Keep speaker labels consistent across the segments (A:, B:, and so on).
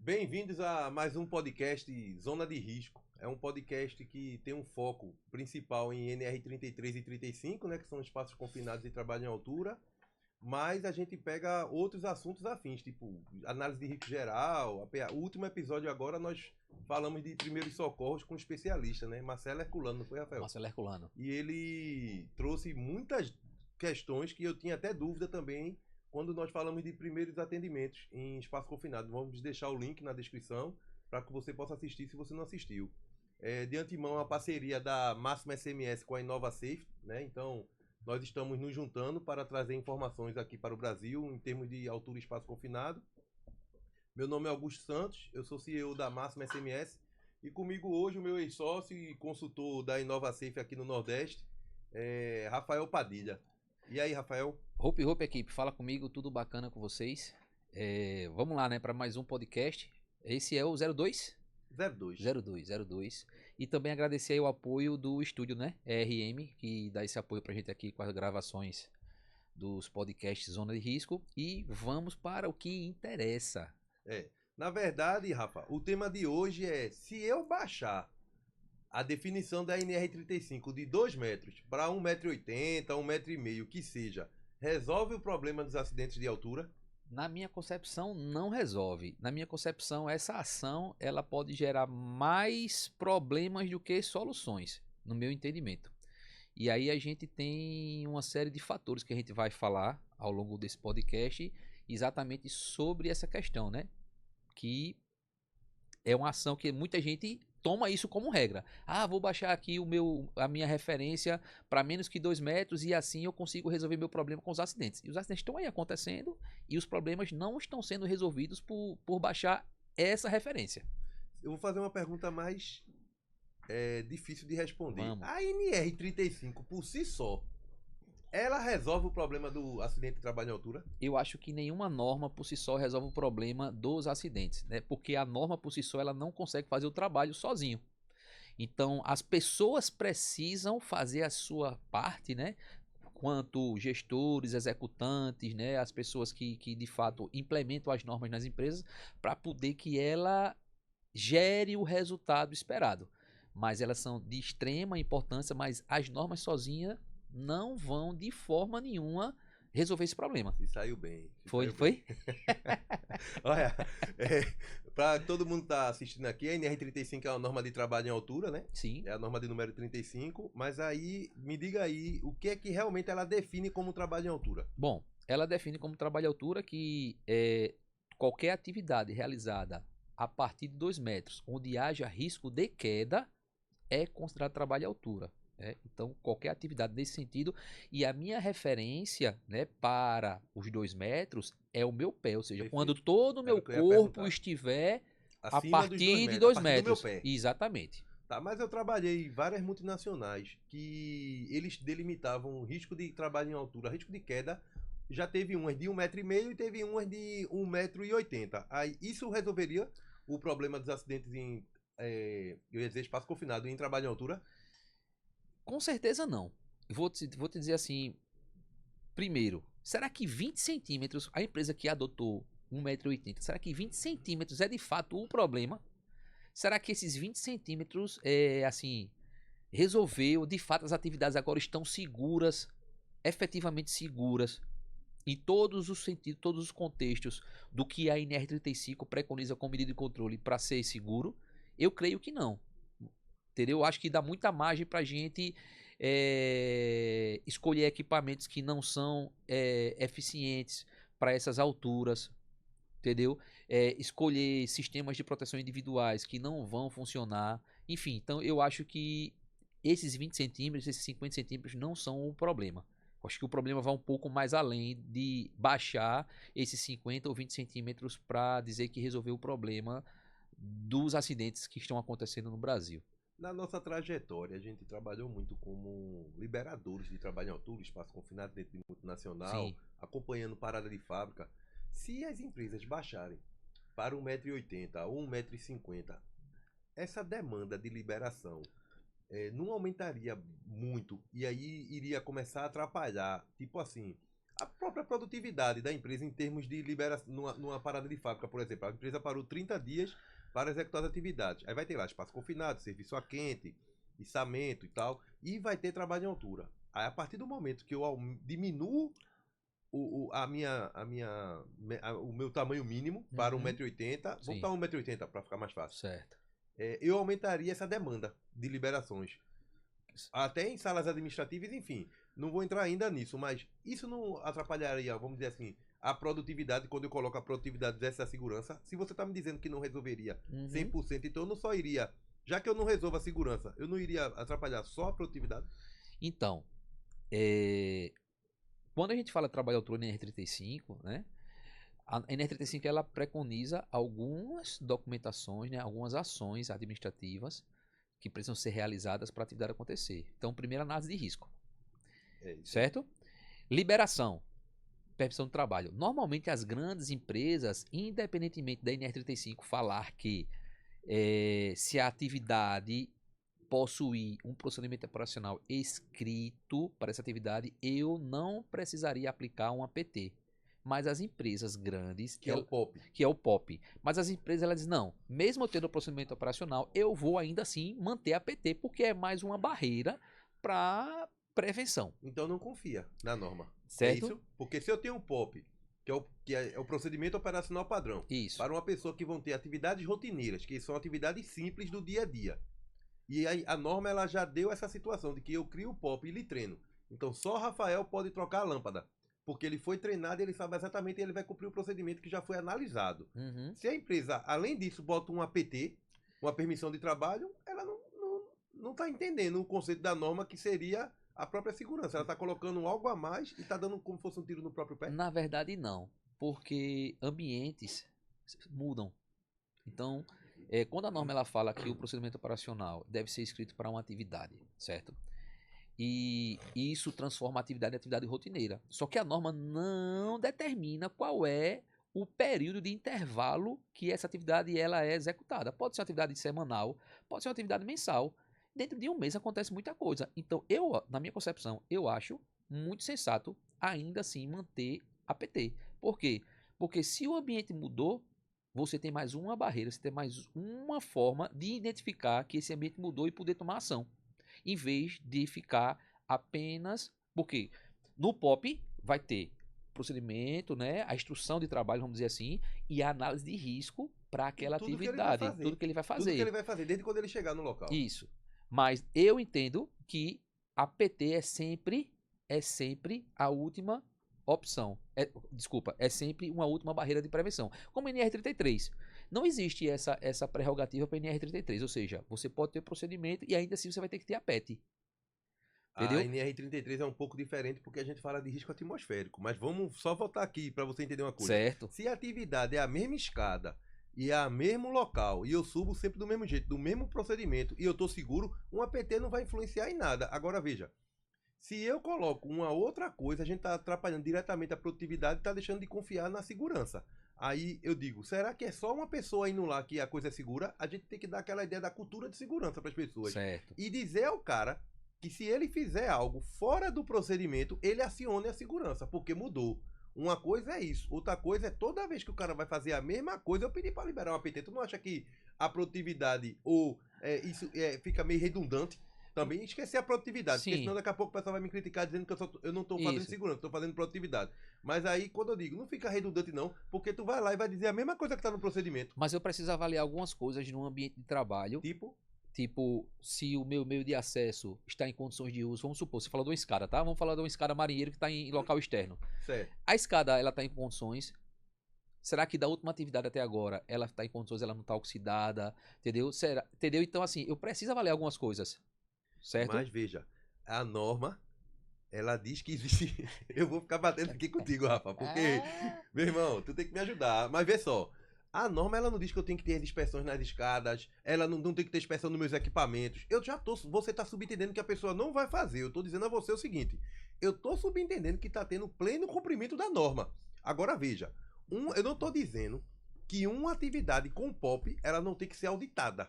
A: Bem-vindos a mais um podcast Zona de Risco. É um podcast que tem um foco principal em NR33 e 35, né, que são espaços confinados e trabalho em altura, mas a gente pega outros assuntos afins, tipo análise de risco geral. O último episódio agora nós falamos de primeiros socorros com um especialista, né, Marcelo Herculano, não foi, Rafael?
B: Marcelo Herculano.
A: E ele trouxe muitas questões que eu tinha até dúvida também quando nós falamos de primeiros atendimentos em espaço confinado. Vamos deixar o link na descrição para que você possa assistir se você não assistiu. De antemão, a parceria da Máxima SMS com a Inova Safe, né? Então, nós estamos nos juntando para trazer informações aqui para o Brasil em termos de altura e espaço confinado. Meu nome é Augusto Santos, eu sou CEO da Máxima SMS e comigo hoje o meu ex-sócio e consultor da Inova Safe aqui no Nordeste, Rafael Padilha. E aí, Rafael?
B: Hope, equipe, fala comigo, tudo bacana com vocês. Vamos lá, né, para mais um podcast. Esse é o 02? 02. E também agradecer aí o apoio do estúdio, né, ERM, que dá esse apoio pra gente aqui com as gravações dos podcasts Zona de Risco. E vamos para o que interessa.
A: Na verdade, Rafa, o tema de hoje é: se eu baixar a definição da NR35 de 2 metros para 1,80 m, 1,5 m, que seja, resolve o problema dos acidentes de altura?
B: Na minha concepção, não resolve. Na minha concepção, essa ação ela pode gerar mais problemas do que soluções, no meu entendimento. E aí a gente tem uma série de fatores que a gente vai falar ao longo desse podcast exatamente sobre essa questão, né? Que é uma ação que muita gente toma isso como regra. Ah, vou baixar aqui a minha referência para menos que 2 metros e assim eu consigo resolver meu problema com os acidentes. E os acidentes estão aí acontecendo e os problemas não estão sendo resolvidos por baixar essa referência.
A: Eu vou fazer uma pergunta mais difícil de responder.
B: Vamos.
A: A NR35 por si só, ela resolve o problema do acidente de trabalho em altura?
B: Eu acho que nenhuma norma por si só resolve o problema dos acidentes, né? Porque a norma por si só ela não consegue fazer o trabalho sozinho. Então, as pessoas precisam fazer a sua parte, né? Quanto gestores, executantes, né? As pessoas que de fato implementam as normas nas empresas para poder que ela gere o resultado esperado. Mas elas são de extrema importância, mas as normas sozinhas não vão de forma nenhuma resolver esse problema.
A: Se saiu bem.
B: Foi?
A: Olha, para todo mundo que está assistindo aqui, a NR35 é uma norma de trabalho em altura, né?
B: Sim.
A: É a norma de número 35, mas aí, me diga aí, o que é que realmente ela define como trabalho em altura?
B: Bom, ela define como trabalho em altura que qualquer atividade realizada a partir de 2 metros, onde haja risco de queda, é considerado trabalho em altura. Então, qualquer atividade nesse sentido. E a minha referência, né, para os 2 metros é o meu pé. Ou seja,
A: Perfeito.
B: quando todo o meu corpo estiver a partir de 2 metros.
A: Do meu pé.
B: Exatamente.
A: Tá, mas eu trabalhei em várias multinacionais que eles delimitavam o risco de trabalho em altura, risco de queda. Já teve umas de 1,5 m e teve umas de 1,80 m. Aí isso resolveria o problema dos acidentes em eu ia dizer espaço confinado em trabalho em altura?
B: Com certeza não. Vou te dizer assim, primeiro, será que 20 centímetros, a empresa que adotou 1,80 m, será que 20 centímetros é de fato o problema? Será que esses 20 centímetros, assim, resolveu, de fato as atividades agora estão seguras, efetivamente seguras, em todos os sentidos, todos os contextos do que a NR35 preconiza como medida de controle para ser seguro? Eu creio que não. Entendeu? Eu acho que dá muita margem para a gente escolher equipamentos que não são eficientes para essas alturas. Entendeu? Escolher sistemas de proteção individuais que não vão funcionar. Enfim, então eu acho que esses 20 centímetros, esses 50 centímetros não são o problema. Eu acho que o problema vai um pouco mais além de baixar esses 50 ou 20 centímetros para dizer que resolveu o problema dos acidentes que estão acontecendo no Brasil.
A: Na nossa trajetória, a gente trabalhou muito como liberadores de trabalho em altura, espaço confinado dentro de multinacional,
B: Sim.
A: acompanhando parada de fábrica. Se as empresas baixarem para 1,80 m ou 1,50 m, essa demanda de liberação não aumentaria muito e aí iria começar a atrapalhar. Tipo assim, a própria produtividade da empresa em termos de liberação, numa parada de fábrica, por exemplo. A empresa parou 30 dias para executar as atividades. Aí vai ter lá espaço confinado, serviço a quente, içamento e tal, e vai ter trabalho em altura. Aí a partir do momento que eu diminuo o meu tamanho mínimo para 1,80 m, vou botar 1,80 m para ficar mais fácil.
B: Certo.
A: Eu aumentaria essa demanda de liberações. Até em salas administrativas, enfim. Não vou entrar ainda nisso, mas isso não atrapalharia, vamos dizer assim, a produtividade, quando eu coloco a produtividade dessa segurança. Se você está me dizendo que não resolveria 100%, então eu não só iria, já que eu não resolvo a segurança, eu não iria atrapalhar só a produtividade?
B: Então, quando a gente fala de trabalho autônomo em NR35, né? A NR35 ela preconiza algumas documentações, né, algumas ações administrativas que precisam ser realizadas para a atividade acontecer. Então, primeiro, análise de risco. Certo? Liberação. Permissão do trabalho. Normalmente, as grandes empresas, independentemente da NR35 falar que se a atividade possuir um procedimento operacional escrito para essa atividade, eu não precisaria aplicar um APT. Mas as empresas grandes...
A: Que é o POP.
B: Que é o POP. Mas as empresas, elas dizem, não, mesmo tendo o procedimento operacional, eu vou ainda assim manter APT, porque é mais uma barreira para prevenção.
A: Então não confia na norma.
B: Certo?
A: É isso? Porque se eu tenho um POP, que é o procedimento operacional padrão,
B: isso,
A: para uma pessoa que vão ter atividades rotineiras, que são atividades simples do dia a dia. E aí a norma ela já deu essa situação de que eu crio o POP e lhe treino. Então só Rafael pode trocar a lâmpada. Porque ele foi treinado e ele sabe exatamente, e ele vai cumprir o procedimento que já foi analisado. Se a empresa, além disso, bota um APT, uma permissão de trabalho, ela não está entendendo o conceito da norma, que seria a própria segurança. Ela está colocando algo a mais e está dando como se fosse um tiro no próprio pé?
B: Na verdade, não. Porque ambientes mudam. Então, quando a norma ela fala que o procedimento operacional deve ser escrito para uma atividade, certo? E isso transforma a atividade em atividade rotineira. Só que a norma não determina qual é o período de intervalo que essa atividade ela é executada. Pode ser uma atividade semanal, pode ser uma atividade mensal. Dentro de um mês acontece muita coisa. Então, na minha concepção, eu acho muito sensato ainda assim manter APT. Por quê? Porque se o ambiente mudou, você tem mais uma barreira, você tem mais uma forma de identificar que esse ambiente mudou e poder tomar ação. Em vez de ficar apenas... Porque no POP vai ter procedimento, né, a instrução de trabalho, vamos dizer assim, e a análise de risco para aquela atividade. Tudo que ele vai fazer.
A: Tudo que ele vai fazer, desde quando ele chegar no local.
B: Isso. Mas eu entendo que a PT é sempre a última opção. Desculpa, é sempre uma última barreira de prevenção. Como NR33. Não existe essa prerrogativa para NR33, ou seja, você pode ter procedimento e ainda assim você vai ter que ter a PET. Entendeu?
A: A NR33 é um pouco diferente porque a gente fala de risco atmosférico, mas vamos só voltar aqui para você entender uma coisa.
B: Certo.
A: Se a atividade é a mesma escada e é o mesmo local e eu subo sempre do mesmo jeito, do mesmo procedimento e eu estou seguro, um APT não vai influenciar em nada. Agora veja, se eu coloco uma outra coisa, a gente está atrapalhando diretamente a produtividade e está deixando de confiar na segurança. Aí eu digo, será que é só uma pessoa indo lá que a coisa é segura? A gente tem que dar aquela ideia da cultura de segurança para as pessoas.
B: Certo.
A: E dizer ao cara que se ele fizer algo fora do procedimento, ele acione a segurança, porque mudou. Uma coisa é isso, outra coisa é toda vez que o cara vai fazer a mesma coisa, eu pedi para liberar um APT. Tu não acha que a produtividade ou isso fica meio redundante? Também esquecer a produtividade,
B: Sim.
A: porque senão daqui a pouco o pessoal vai me criticar dizendo que eu não estou fazendo segurança, estou fazendo produtividade. Mas aí, quando eu digo, não fica redundante não, porque tu vai lá e vai dizer a mesma coisa que está no procedimento.
B: Mas eu preciso avaliar algumas coisas num ambiente de trabalho. Tipo, se o meu meio de acesso está em condições de uso, vamos supor, você falou de uma escada, tá? Vamos falar de uma escada marinheiro que está em local externo.
A: Certo.
B: A escada, ela está em condições... Será que da última atividade até agora, ela está em condições, ela não está oxidada, entendeu? Entendeu? Então, assim, eu preciso avaliar algumas coisas. Certo?
A: Mas veja, a norma, ela diz que existe... Eu vou ficar batendo aqui contigo, Rafa, porque, meu irmão, tu tem que me ajudar. Mas vê só, a norma, ela não diz que eu tenho que ter inspeções nas escadas, ela não tem que ter inspeção nos meus equipamentos. Você tá subentendendo que a pessoa não vai fazer. Eu tô dizendo a você o seguinte, eu tô subentendendo que tá tendo pleno cumprimento da norma. Agora veja, eu não tô dizendo que uma atividade com POP, ela não tem que ser auditada.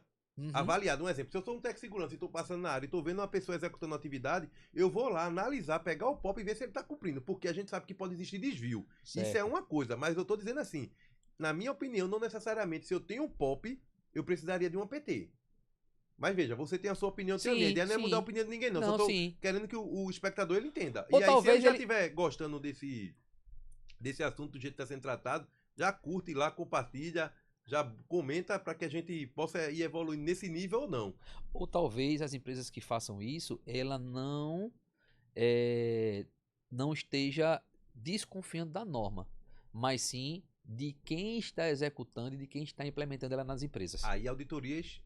A: avaliado. Um exemplo, se eu sou um técnico de segurança e estou passando na área e estou vendo uma pessoa executando atividade, eu vou lá analisar, pegar o POP e ver se ele está cumprindo, porque a gente sabe que pode existir desvio.
B: Certo.
A: Isso é uma coisa, mas eu estou dizendo assim, na minha opinião, não necessariamente, se eu tenho um POP, eu precisaria de uma PT. Mas veja, você tem a sua opinião, tem a minha. A ideia não é mudar a opinião de ninguém, não. Só tô querendo que o espectador ele entenda.
B: Ou
A: e aí,
B: talvez
A: se ele já estiver gostando desse assunto do jeito que está sendo tratado, já curte lá, compartilha, já comenta para que a gente possa ir evoluindo nesse nível ou não.
B: Ou talvez as empresas que façam isso, ela não esteja desconfiando da norma, mas sim de quem está executando e de quem está implementando ela nas empresas.
A: Aí auditorias,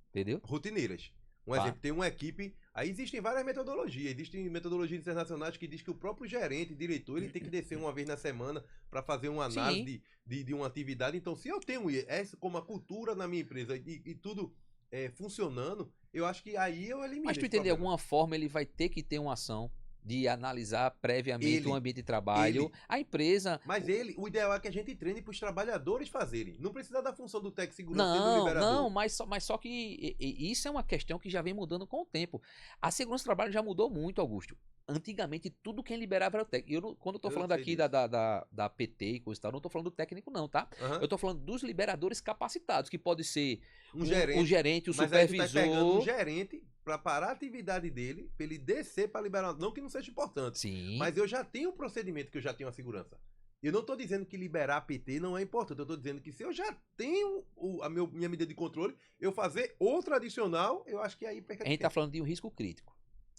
B: entendeu?
A: Rotineiras. Um exemplo, tem uma equipe. Aí existem várias metodologias. Existem metodologias internacionais que diz que o próprio gerente, diretor, ele tem que descer uma vez na semana para fazer uma análise de uma atividade. Então, se eu tenho essa como a cultura na minha empresa e tudo funcionando, eu acho que aí eu elimino.
B: Mas tu entende, de alguma forma ele vai ter que ter uma ação de analisar previamente o ambiente de trabalho, a empresa...
A: Mas o ideal é que a gente treine para os trabalhadores fazerem. Não precisa da função do técnico segurança do liberador.
B: Não, mas só que isso é uma questão que já vem mudando com o tempo. A segurança do trabalho já mudou muito, Augusto. Antigamente, tudo quem liberava era o técnico. Quando eu tô falando aqui da PT e coisa e tal, não tô falando do técnico não, tá? Eu tô falando dos liberadores capacitados, que pode ser o gerente, o supervisor...
A: Mas aí tu tá pegando um gerente para parar a atividade dele, para ele descer para liberar... Não que não seja importante.
B: Sim.
A: Mas eu já tenho um procedimento que eu já tenho a segurança. Eu não tô dizendo que liberar a PT não é importante. Eu tô dizendo que se eu já tenho minha medida de controle, eu fazer outra adicional, eu acho que aí perca.
B: A gente tá falando de um risco crítico.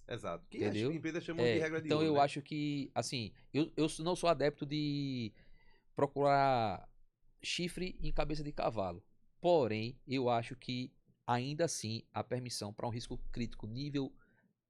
A: Exato. Que
B: entendeu?
A: As empresas chamam de regra de
B: então
A: ouro,
B: eu
A: né?
B: acho que, assim, eu não sou adepto de procurar chifre em cabeça de cavalo. Porém, eu acho que, ainda assim, a permissão para um risco crítico nível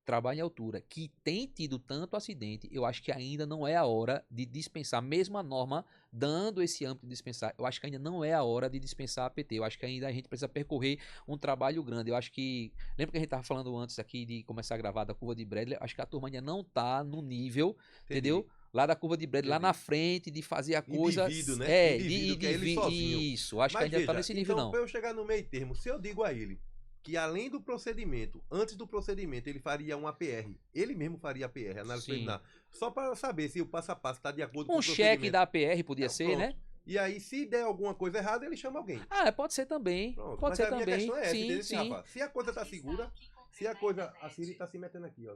B: trabalho em altura, que tem tido tanto acidente, eu acho que ainda não é a hora de dispensar, mesmo a norma dando esse âmbito de dispensar, eu acho que ainda não é a hora de dispensar a PT, eu acho que ainda a gente precisa percorrer um trabalho grande, eu acho que, lembra que a gente estava falando antes aqui de começar a gravar da curva de Bradley, acho que a turma ainda não está no nível, entendeu? Lá da curva de Bradley, lá na frente, de fazer a coisa...
A: Indivíduo, né?
B: De
A: ele sozinho.
B: Isso, acho que ainda está nesse nível
A: então,
B: não.
A: Para eu chegar no meio termo, se eu digo a ele que além do procedimento, antes do procedimento, ele faria um APR. Ele mesmo faria APR, análise preliminar. Só para saber se o passo a passo está de acordo com o procedimento.
B: Um cheque da APR podia ser,
A: pronto.
B: né?
A: E aí, se der alguma coisa errada, ele chama alguém.
B: Pode ser também.
A: Pronto.
B: Pode ser
A: a minha
B: também.
A: questão é essa, entendeu?
B: Sim.
A: Rafa, se a coisa tá segura, se a coisa... A Siri tá se metendo aqui, ó.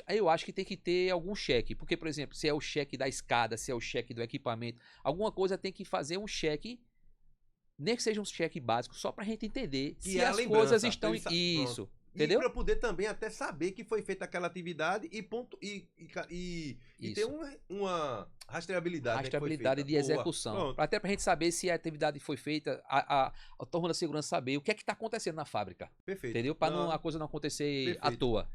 B: Eu acho que tem que ter algum cheque. Porque, por exemplo, se é o cheque da escada, se é o cheque do equipamento, alguma coisa tem que fazer um cheque, nem que seja um cheque básico, só pra gente entender
A: que
B: se
A: é
B: as coisas estão...
A: Isso.
B: Entendeu?
A: E para poder também até saber que foi feita aquela atividade e ter uma rastreabilidade.
B: Rastreabilidade de execução. Até pra gente saber se a atividade foi feita, a turma da segurança saber o que é que tá acontecendo na fábrica.
A: Perfeito.
B: Entendeu? Pra a coisa não acontecer à toa.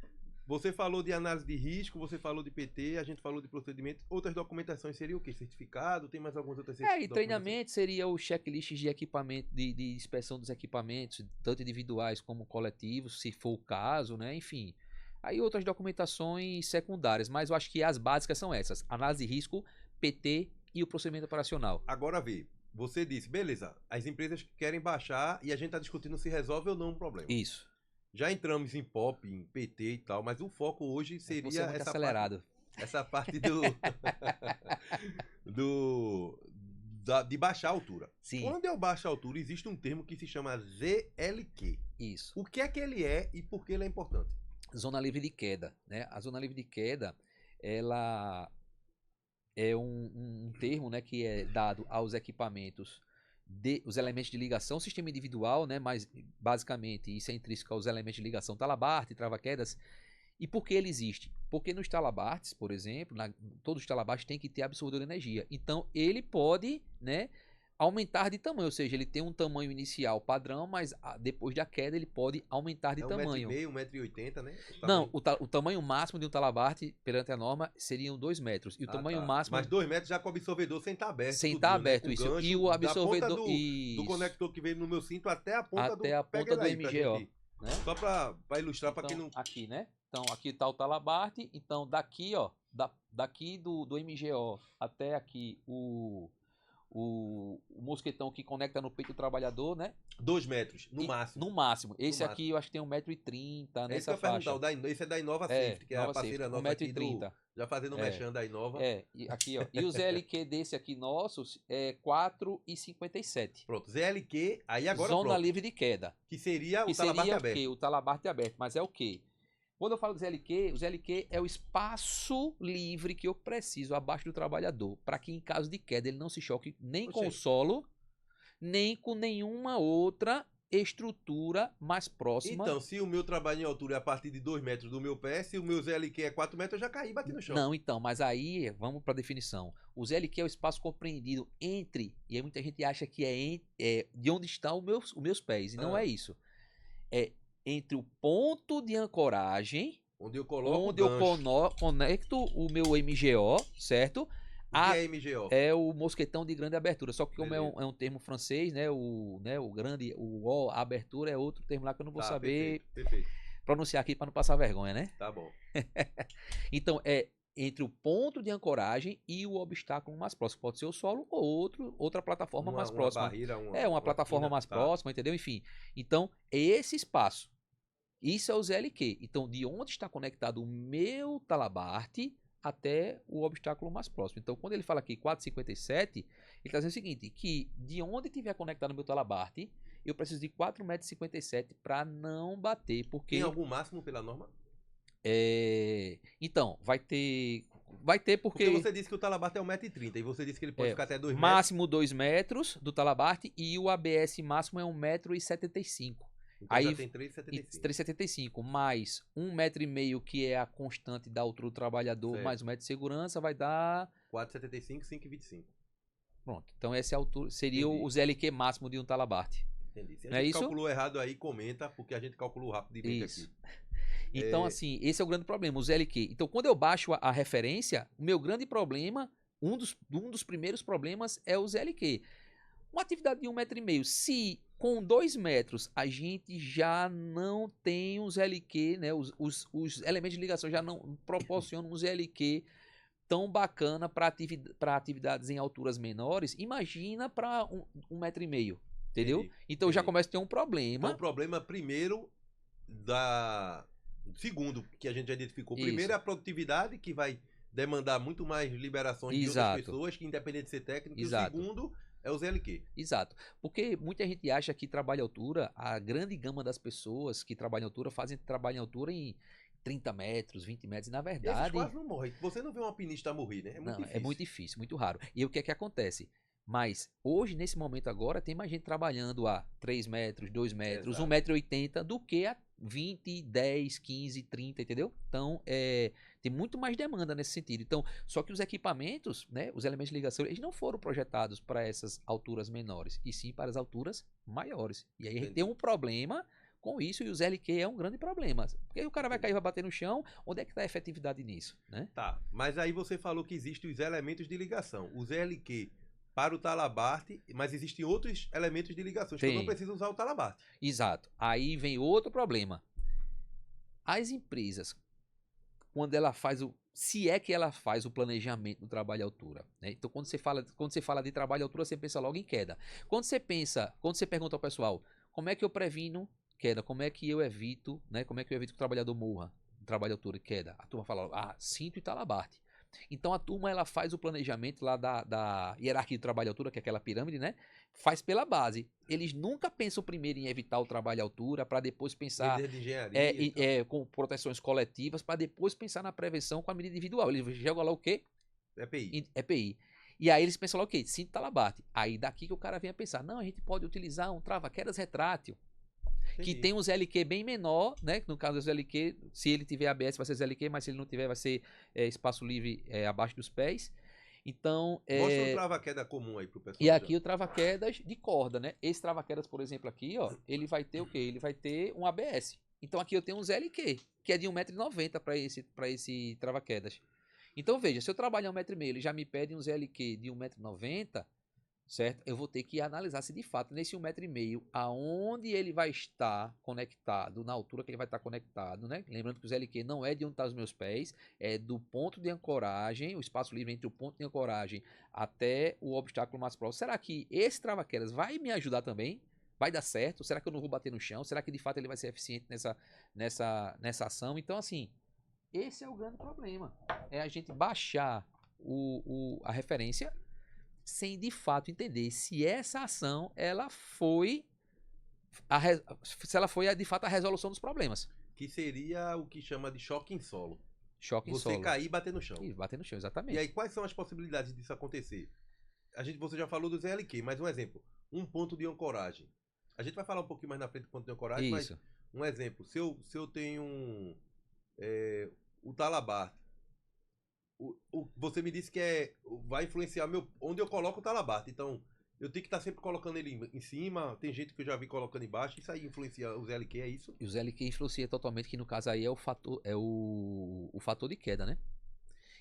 A: Você falou de análise de risco, você falou de PT, a gente falou de procedimento. Outras documentações seriam o quê? Certificado? Tem mais algumas outras
B: e treinamento seria o checklist de equipamento, de inspeção dos equipamentos, tanto individuais como coletivos, se for o caso, né? Enfim. Aí outras documentações secundárias, mas eu acho que as básicas são essas: análise de risco, PT e o procedimento operacional.
A: Agora vê, você disse, beleza, as empresas querem baixar e a gente está discutindo se resolve ou não um problema.
B: Isso.
A: Já entramos em POP, em PT e tal, mas o foco hoje seria
B: essa acelerado.
A: Essa parte de baixar a altura.
B: Sim.
A: Quando eu baixo a altura, existe um termo que se chama ZLQ.
B: Isso.
A: O que é que ele é e por que ele é importante?
B: Zona livre de queda, né? A zona livre de queda, ela é um termo, né, que é dado aos equipamentos, os elementos de ligação, sistema individual, né, mas basicamente isso é intrínseco aos elementos de ligação talabarte, trava-quedas. E por que ele existe? Porque nos talabartes, por exemplo, todos os talabartes têm que ter absorvedor de energia. Então ele pode, né, aumentar de tamanho, ou seja, ele tem um tamanho inicial padrão, mas depois da queda ele pode aumentar de tamanho.
A: 1,5 m, 1,80 m, né?
B: Não, o tamanho máximo de um talabarte, perante a norma, seriam 2 metros. E o tamanho máximo...
A: Mas 2 metros já com o absorvedor sem estar aberto.
B: Sem estar aberto,
A: né?
B: Isso.
A: Gancho,
B: e o absorvedor...
A: do conector que veio no meu cinto até a ponta
B: do MGO. Né?
A: Só para ilustrar,
B: então,
A: para quem não...
B: Aqui, né? Então, aqui está o talabarte. Então, daqui, ó, daqui do MGO até aqui o o mosquetão que conecta no peito do trabalhador, né?
A: 2 metros, no máximo.
B: No máximo. Esse
A: No
B: aqui
A: máximo.
B: eu acho que tem 1,30 m
A: É isso que
B: nessa
A: eu ia perguntar.
B: faixa.
A: Esse é da Inova Safety, que é a
B: Nova
A: parceira
B: Safety,
A: nossa aqui do...
B: 1,30 m.
A: Já fazendo o merchan da Inova.
B: E aqui, ó. E o ZLQ desse aqui nossos é 4,57.
A: Pronto, ZLQ, aí agora
B: Zona
A: pronto.
B: livre de queda.
A: Que seria o
B: Que
A: talabarte
B: seria
A: aberto.
B: o quê? O talabarte aberto. Mas é o quê? Quando eu falo do ZLQ, o ZLQ é o espaço livre que eu preciso abaixo do trabalhador, para que em caso de queda ele não se choque nem com o solo, nem com nenhuma outra estrutura mais próxima.
A: Então, se o meu trabalho em altura é a partir de 2 metros do meu pé, se o meu ZLQ é 4 metros, eu já caí e bati no chão.
B: Não, então, mas aí vamos para a definição. O ZLQ é o espaço compreendido entre, e aí muita gente acha que é de onde estão os meus pés, e não é isso. É entre o ponto de ancoragem,
A: onde eu coloco
B: onde eu conecto o meu MGO, certo?
A: O que é MGO?
B: É o mosquetão de grande abertura. Só que como é um termo francês, né? O grande, a abertura é outro termo lá que eu não vou saber
A: perfeito.
B: pronunciar aqui para não passar vergonha, né?
A: Tá bom.
B: Então, é entre o ponto de ancoragem e o obstáculo mais próximo. Pode ser o solo ou outra plataforma mais próxima. Uma plataforma mais próxima, entendeu? Enfim. Então, é esse espaço. Isso é o ZLQ. Então, de onde está conectado o meu talabarte até o obstáculo mais próximo. Então, quando ele fala aqui 4,57, ele está dizendo o seguinte, que de onde estiver conectado o meu talabarte, eu preciso de 4,57 m para não bater, porque...
A: Tem algum máximo pela norma?
B: Então, vai ter porque
A: você disse que o talabarte é 1,30 m e você disse que ele pode ficar até 2 metros.
B: Máximo 2 metros do talabarte e o ABS máximo é 1,75 m.
A: Então aí já tem 3,75.
B: Mais 1,5 m, que é a constante da altura do trabalhador, mais 1 metro de segurança, vai dar
A: 4,75, 5,25.
B: Pronto. Então essa é a altura, seria o ZLQ máximo de um talabarte.
A: Entendi. Se
B: a gente
A: calculou errado aí, comenta, porque a gente calculou rapidamente aqui.
B: Então, assim, esse é o grande problema, o ZLQ. Então, quando eu baixo a referência, o meu grande problema, um dos primeiros problemas é o ZLQ. Uma atividade de 1,5 m, se com 2 metros a gente já não tem um ZLQ, né? Os elementos de ligação já não proporcionam um ZLQ tão bacana para atividades em alturas menores, imagina para 1,5 m, entendeu? Então já começa a ter um problema.
A: Então o problema primeiro segundo que a gente já identificou. Primeiro é a produtividade, que vai demandar muito mais liberações de outras pessoas, que independente de ser técnico. E o segundo é o ZLQ.
B: Exato. Porque muita gente acha que trabalho em altura, a grande gama das pessoas que trabalham em altura fazem trabalho em altura em 30 metros, 20 metros, e na verdade...
A: Esses quase não morrem. Você não vê um alpinista morrer, né? É muito difícil.
B: É muito difícil, muito raro. E o que é que acontece? Mas hoje, nesse momento agora, tem mais gente trabalhando a 3 metros, 2 metros, 1,80 m do que a 20, 10, 15, 30, entendeu? Então, tem muito mais demanda nesse sentido. Então, só que os equipamentos, né, os elementos de ligação, eles não foram projetados para essas alturas menores, e sim para as alturas maiores. E aí a gente tem um problema com isso, e o ZLQ é um grande problema. Porque aí o cara vai cair, vai bater no chão, onde é que está a efetividade nisso, né?
A: Tá, mas aí você falou que existem os elementos de ligação. O ZLQ para o talabarte, mas existem outros elementos de ligação que eu não preciso usar o talabarte.
B: Exato. Aí vem outro problema. As empresas, quando ela faz se é que ela faz o planejamento do trabalho à altura, né? Então, quando você fala de trabalho à altura, você pensa logo em queda. Quando você pergunta ao pessoal, como é que eu previno queda? Como é que eu evito, né? Como é que eu evito que o trabalhador morra no trabalho à altura e queda? A turma fala, cinto e talabarte. Então a turma ela faz o planejamento lá da hierarquia de trabalho à altura, que é aquela pirâmide, né? Faz pela base. Eles nunca pensam primeiro em evitar o trabalho à altura, para depois pensar com proteções coletivas, para depois pensar na prevenção com a medida individual. Eles jogam lá o quê? EPI. E aí eles pensam lá o quê? Cinto talabarte. Aí daqui que o cara vem a pensar, não, a gente pode utilizar um trava-quedas retrátil. Que tem um ZLQ bem menor, né? No caso do ZLQ, se ele tiver ABS vai ser ZLQ, mas se ele não tiver vai ser espaço livre abaixo dos pés. Então,
A: mostra um trava-queda comum aí pro pessoal.
B: E aqui o trava-quedas de corda, né? Esse trava-quedas, por exemplo, aqui, ó, ele vai ter o quê? Ele vai ter um ABS. Então aqui eu tenho um ZLQ, que é de 1,90 m para esse trava-quedas. Então veja, se eu trabalhar 1,5 m, ele já me pede um ZLQ de 1,90 m, certo? Eu vou ter que analisar se de fato nesse 1,5 m, aonde ele vai estar conectado, na altura que ele vai estar conectado, né? Lembrando que o ZLQ não é de onde estão os meus pés, é do ponto de ancoragem, o espaço livre entre o ponto de ancoragem até o obstáculo mais próximo. Será que esse trava-quedas vai me ajudar também? Vai dar certo? Será que eu não vou bater no chão? Será que de fato ele vai ser eficiente nessa ação? Então, assim, esse é o grande problema. É a gente baixar a referência sem de fato entender se essa ação ela foi se ela foi de fato a resolução dos problemas.
A: Que seria o que chama de choque em solo.
B: Choque em
A: Você
B: solo.
A: cair e bater no chão.
B: E bater no chão,
A: E
B: exatamente.
A: aí, quais são as possibilidades disso acontecer? Você já falou do ZLQ, mas um exemplo. Um ponto de ancoragem. A gente vai falar um pouquinho mais na frente do ponto de ancoragem,
B: Isso.
A: mas um exemplo. Se eu tenho o Talabarte, você me disse que vai influenciar onde eu coloco o Talabarte. Então, eu tenho que estar sempre colocando ele em cima. Tem gente que eu já vi colocando embaixo. Isso aí influencia o ZLQ, é isso?
B: E o ZLQ influencia totalmente, que no caso aí é o fator de queda, né?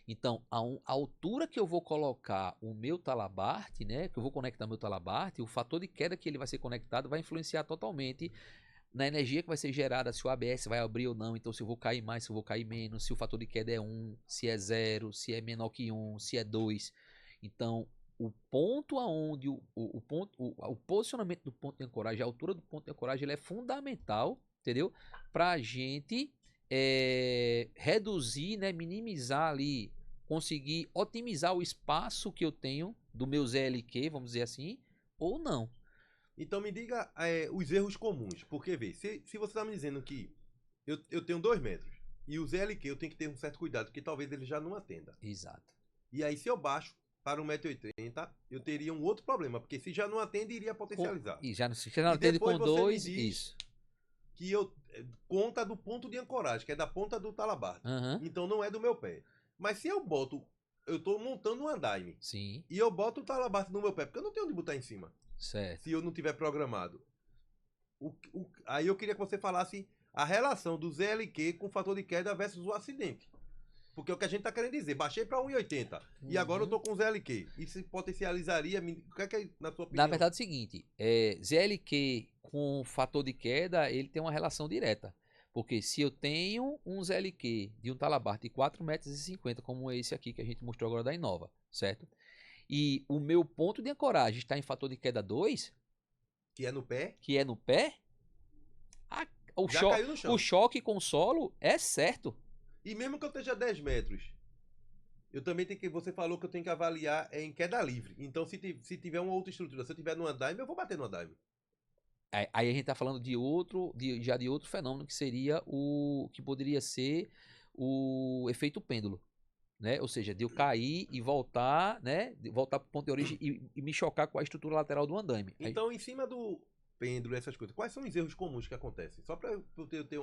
B: Então, a altura que eu vou colocar o meu Talabarte, né? Que eu vou conectar meu Talabarte, o fator de queda que ele vai ser conectado vai influenciar totalmente na energia que vai ser gerada, se o ABS vai abrir ou não. Então, se eu vou cair mais, se eu vou cair menos, se o fator de queda é 1, se é 0, se é menor que 1, se é 2. Então, o ponto aonde o posicionamento do ponto de ancoragem, a altura do ponto de ancoragem, ele é fundamental, entendeu? Para a gente reduzir, né, minimizar ali, conseguir otimizar o espaço que eu tenho do meu ZLQ, vamos dizer assim, ou não.
A: Então me diga os erros comuns. Porque, vê, se você está me dizendo que eu tenho 2 metros e o ZLQ eu tenho que ter um certo cuidado, porque talvez ele já não atenda.
B: Exato.
A: E aí, se eu baixo para 1,80 m, eu teria um outro problema, porque se já não atende, iria potencializar.
B: E já não atende com 2, isso.
A: Que conta do ponto de ancoragem, que é da ponta do Talabarte.
B: Uhum.
A: Então não é do meu pé. Mas se eu estou montando um andaime.
B: Sim.
A: E eu boto o Talabarte no meu pé, porque eu não tenho onde botar em cima.
B: Certo.
A: Se eu não tiver programado. Aí eu queria que você falasse a relação do ZLQ com o fator de queda versus o acidente. Porque é o que a gente tá querendo dizer. Baixei para 1,80 e agora eu tô com ZLQ. Isso potencializaria. O que é, na sua opinião?
B: Na verdade é o seguinte, ZLQ com fator de queda, ele tem uma relação direta. Porque se eu tenho um ZLQ de um Talabarte de 4,50 m, como esse aqui que a gente mostrou agora da Innova, certo? E o meu ponto de ancoragem está em fator de queda 2,
A: que é no pé,
B: caiu no chão. O choque com o solo é certo.
A: E mesmo que eu esteja a 10 metros, eu também tenho que. Você falou que eu tenho que avaliar em queda livre. Então, se tiver uma outra estrutura, se eu tiver no andaime, eu vou bater no andaime.
B: Aí a gente está falando de outro fenômeno, que seria que poderia ser o efeito pêndulo. Né? Ou seja, de eu cair e voltar, né? De voltar para o ponto de origem e me chocar com a estrutura lateral do andaime.
A: Então, em cima do pêndulo e essas coisas, quais são os erros comuns que acontecem? Só para eu ter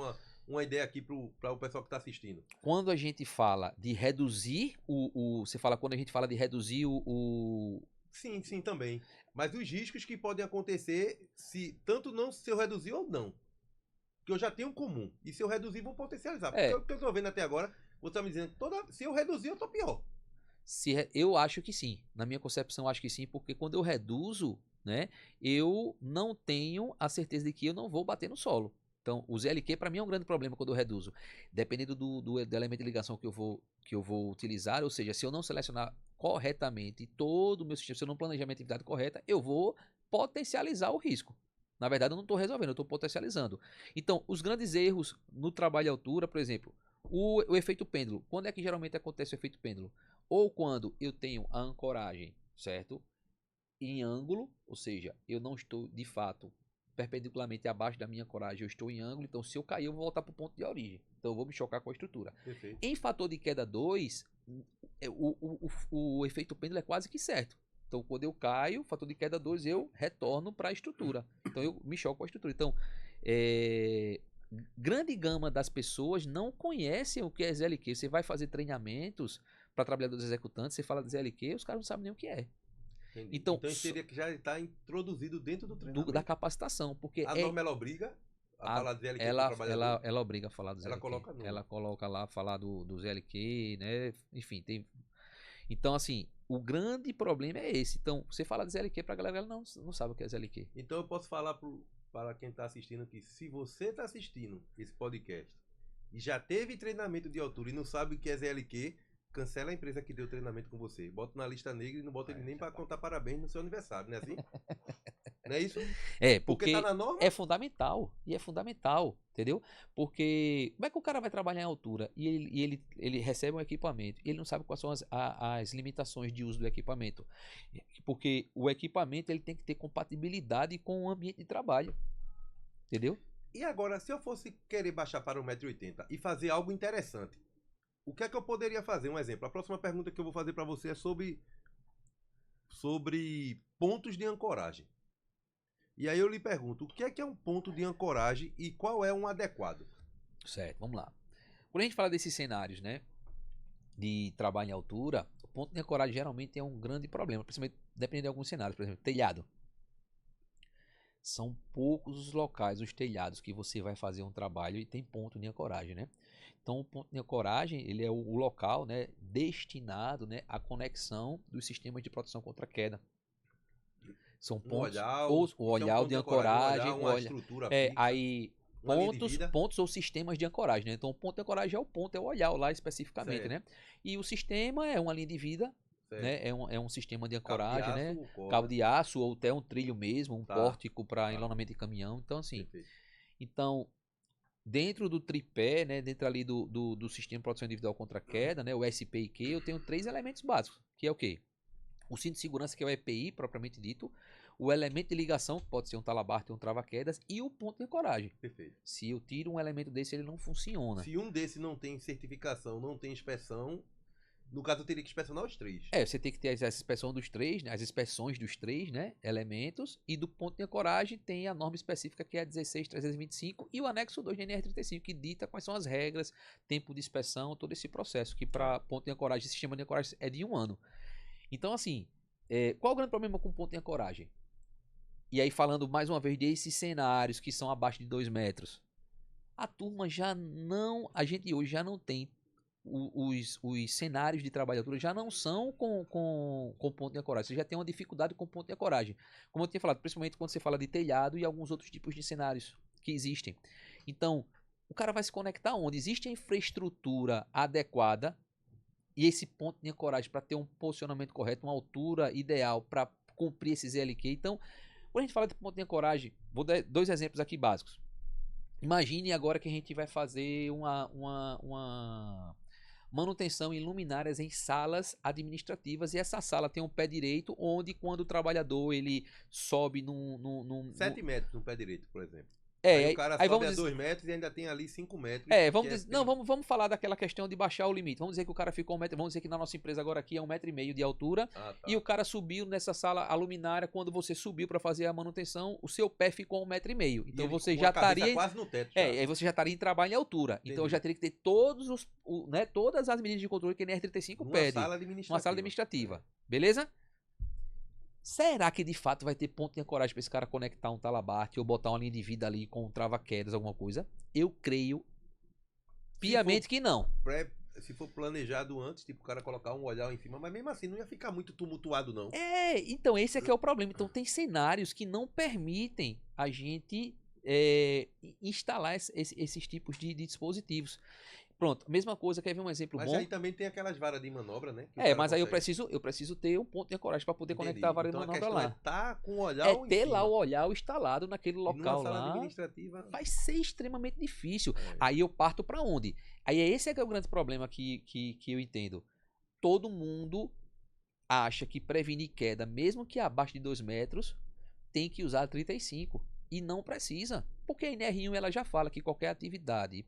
A: uma ideia aqui para o pessoal que está assistindo.
B: Quando a gente fala de reduzir você fala quando a gente fala de reduzir
A: Sim, também. Mas os riscos que podem acontecer se eu reduzir ou não. Que eu já tenho comum. E se eu reduzir, vou potencializar. Porque o que eu estou vendo até agora, você está me dizendo que se eu reduzir, eu estou pior.
B: Eu acho que sim. Na minha concepção, acho que sim. Porque quando eu reduzo, né, eu não tenho a certeza de que eu não vou bater no solo. Então, o ZLQ para mim é um grande problema quando eu reduzo. Dependendo do elemento de ligação que eu vou utilizar, ou seja, se eu não selecionar corretamente todo o meu sistema, se eu não planejar minha atividade correta, eu vou potencializar o risco. Na verdade, eu não estou resolvendo, eu estou potencializando. Então, os grandes erros no trabalho de altura, por exemplo, o efeito pêndulo. Quando é que geralmente acontece o efeito pêndulo? Ou quando eu tenho a ancoragem, certo? Em ângulo, ou seja, eu não estou de fato perpendicularmente abaixo da minha ancoragem, eu estou em ângulo, então se eu cair eu vou voltar para o ponto de origem, então eu vou me chocar com a estrutura.
A: Perfeito.
B: Em fator de queda 2, o efeito pêndulo é quase que certo. Então quando eu caio, fator de queda 2, eu retorno para a estrutura, então eu me choco com a estrutura. Então grande gama das pessoas não conhecem o que é ZLQ. Você vai fazer treinamentos para trabalhadores executantes, você fala de ZLQ, os caras não sabem nem o que é.
A: Então isso teria que já estar introduzido dentro do treinamento.
B: Da capacitação, porque
A: a norma ela obriga a falar do ZLQ
B: ela obriga a falar do ZLQ. Ela coloca lá falar do ZLQ, né? Enfim, tem. Então, assim, O grande problema é esse. Então, você fala de ZLQ pra galera, ela não sabe o que é ZLQ.
A: Então eu posso falar para quem está assistindo que se você está assistindo esse podcast e já teve treinamento de altura e não sabe o que é ZLQ, cancela a empresa que deu treinamento com você. Bota na lista negra e não bota ele nem para contar parabéns no seu aniversário, não é assim? Não é isso?
B: Porque
A: tá na norma?
B: é fundamental. E é fundamental, entendeu? Porque como é que o cara vai trabalhar em altura e ele recebe um equipamento e ele não sabe quais são as limitações de uso do equipamento? Porque o equipamento ele tem que ter compatibilidade com o ambiente de trabalho. Entendeu?
A: E agora, se eu fosse querer baixar para 1,80 m e fazer algo interessante, o que é que eu poderia fazer? Um exemplo. A próxima pergunta que eu vou fazer para você é sobre pontos de ancoragem. E aí eu lhe pergunto, o que é um ponto de ancoragem e qual é um adequado?
B: Certo, vamos lá. Quando a gente fala desses cenários, né, de trabalho em altura, o ponto de ancoragem geralmente é um grande problema, principalmente dependendo de alguns cenários, por exemplo, telhado. São poucos os locais, os telhados que você vai fazer um trabalho e tem ponto de ancoragem, né? Então o ponto de ancoragem, ele é o local, né, destinado, né, à conexão dos sistemas de proteção contra queda. São pontos, o olhar de ancoragem,
A: uma estrutura fixa,
B: aí pontos ou sistemas de ancoragem, né? Então o ponto de ancoragem é o olhar lá especificamente, certo, né? E o sistema é uma linha de vida, certo, né? É um sistema de ancoragem, né? Cabo de aço ou até um trilho mesmo, um pórtico para enlonamento de caminhão. Então assim, dentro do tripé, né? Dentro ali do sistema de proteção individual contra queda, né? O SPIQ, eu tenho 3 elementos básicos, que é o quê? O cinto de segurança, que é o EPI, propriamente dito. O elemento de ligação, que pode ser um talabarte ou um trava-quedas. E o ponto de ancoragem.
A: Perfeito.
B: Se eu tiro um elemento desse, ele não funciona.
A: Se um desse não tem certificação, não tem inspeção, no caso eu teria que inspecionar os 3.
B: Você tem que ter essa inspeção dos 3, né? As inspeções dos 3, né, elementos. E do ponto de ancoragem tem a norma específica, que é a 16325. E o anexo 2 da NR35, que dita quais são as regras, tempo de inspeção, todo esse processo. Que para ponto de ancoragem, sistema de ancoragem é de 1 ano. Então, assim, qual o grande problema com ponto de ancoragem? E aí, falando mais uma vez desses cenários que são abaixo de 2 metros, a gente hoje já não tem, os cenários de trabalho de altura já não são com ponto de ancoragem. Você já tem uma dificuldade com ponto de ancoragem. Como eu tinha falado, principalmente quando você fala de telhado e alguns outros tipos de cenários que existem. Então, o cara vai se conectar onde? Existe a infraestrutura adequada. E esse ponto de ancoragem para ter um posicionamento correto, uma altura ideal para cumprir esse ZLQ. Então, quando a gente fala de ponto de ancoragem, vou dar 2 exemplos aqui básicos. Imagine agora que a gente vai fazer uma manutenção em luminárias em salas administrativas. E essa sala tem um pé direito, onde quando o trabalhador ele sobe
A: 7 metros no pé direito, por exemplo. Aí o cara sobe a 2 metros e ainda tem ali 5 metros.
B: Vamos falar daquela questão de baixar o limite. Vamos dizer que o cara ficou 1 metro. Vamos dizer que na nossa empresa agora aqui é 1,5 m de altura. E o cara subiu nessa sala, a luminária, quando você subiu para fazer a manutenção, o seu pé ficou 1,5 m. Então você já estaria
A: quase no teto.
B: Aí você já estaria em trabalho em altura. Entendi. Então eu já teria que ter todas as medidas de controle que a NR35 pede. Uma sala administrativa. Beleza? Será que de fato vai ter ponto de ancoragem para esse cara conectar um talabarte ou botar uma linha de vida ali com trava-quedas, alguma coisa? Eu creio piamente que não.
A: Se for planejado antes, tipo o cara colocar um olhar em cima, mas mesmo assim não ia ficar muito tumultuado, não.
B: Então esse é que é o problema. Então tem cenários que não permitem a gente instalar esses tipos de dispositivos. Pronto, mesma coisa, quer ver um exemplo bom?
A: Mas aí também tem aquelas varas de manobra, né?
B: Mas aí eu preciso ter um ponto de ancoragem para poder conectar a vara de manobra lá.
A: Tá com o olhar
B: ter lá o olhar instalado naquele local
A: sala
B: lá.
A: Administrativa
B: vai ser extremamente difícil. Aí eu parto para onde? Aí esse é que é o grande problema que eu entendo. Todo mundo acha que prevenir queda, mesmo que abaixo de 2 metros, tem que usar 35. E não precisa. Porque a NR1 ela já fala que qualquer atividade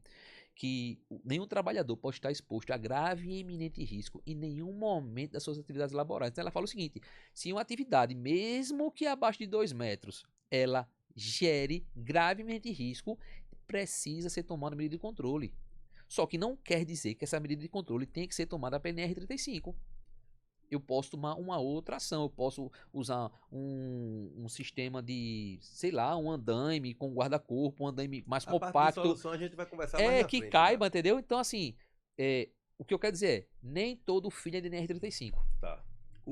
B: que nenhum trabalhador pode estar exposto a grave e iminente risco em nenhum momento das suas atividades laborais. Então ela fala o seguinte: se uma atividade, mesmo que abaixo de 2 metros, ela gere gravemente risco, precisa ser tomada medida de controle. Só que não quer dizer que essa medida de controle tem que ser tomada pela NR35. Eu posso tomar uma outra ação, eu posso usar um sistema de, sei lá, um andaime com guarda-corpo, um andaime mais compacto. A
A: solução a gente vai conversar mais na
B: que
A: frente,
B: caiba, entendeu? Então, assim, o que eu quero dizer é, nem todo filho é de NR35.
A: Tá.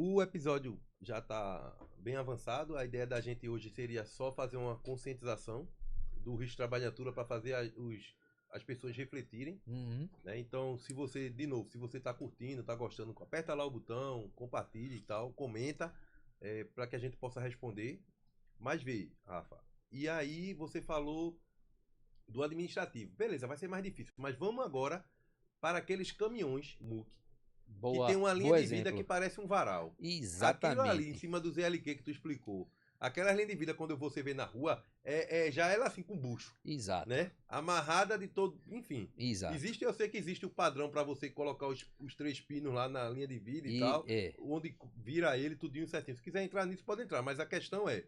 A: O episódio já está bem avançado. A ideia da gente hoje seria só fazer uma conscientização do risco de trabalhatura para fazer as pessoas refletirem. Né? Então, se você, de novo, se você está curtindo, está gostando, aperta lá o botão, compartilha e tal, comenta, para que a gente possa responder. Mas vê, Rafa, e aí você falou do administrativo. Beleza, vai ser mais difícil. Mas vamos agora para aqueles caminhões MUC que tem uma linha de vida que parece um varal.
B: Exatamente.
A: Aquilo ali em cima do ZLQ que tu explicou. Aquela linha de vida, quando você vê na rua, já ela assim com bucho.
B: Exato.
A: Né? Amarrada de todo. Enfim.
B: Exato.
A: Eu sei que existe o padrão para você colocar os 3 pinos lá na linha de vida e tal. Onde vira ele tudinho certinho. Se quiser entrar nisso, pode entrar. Mas a questão é: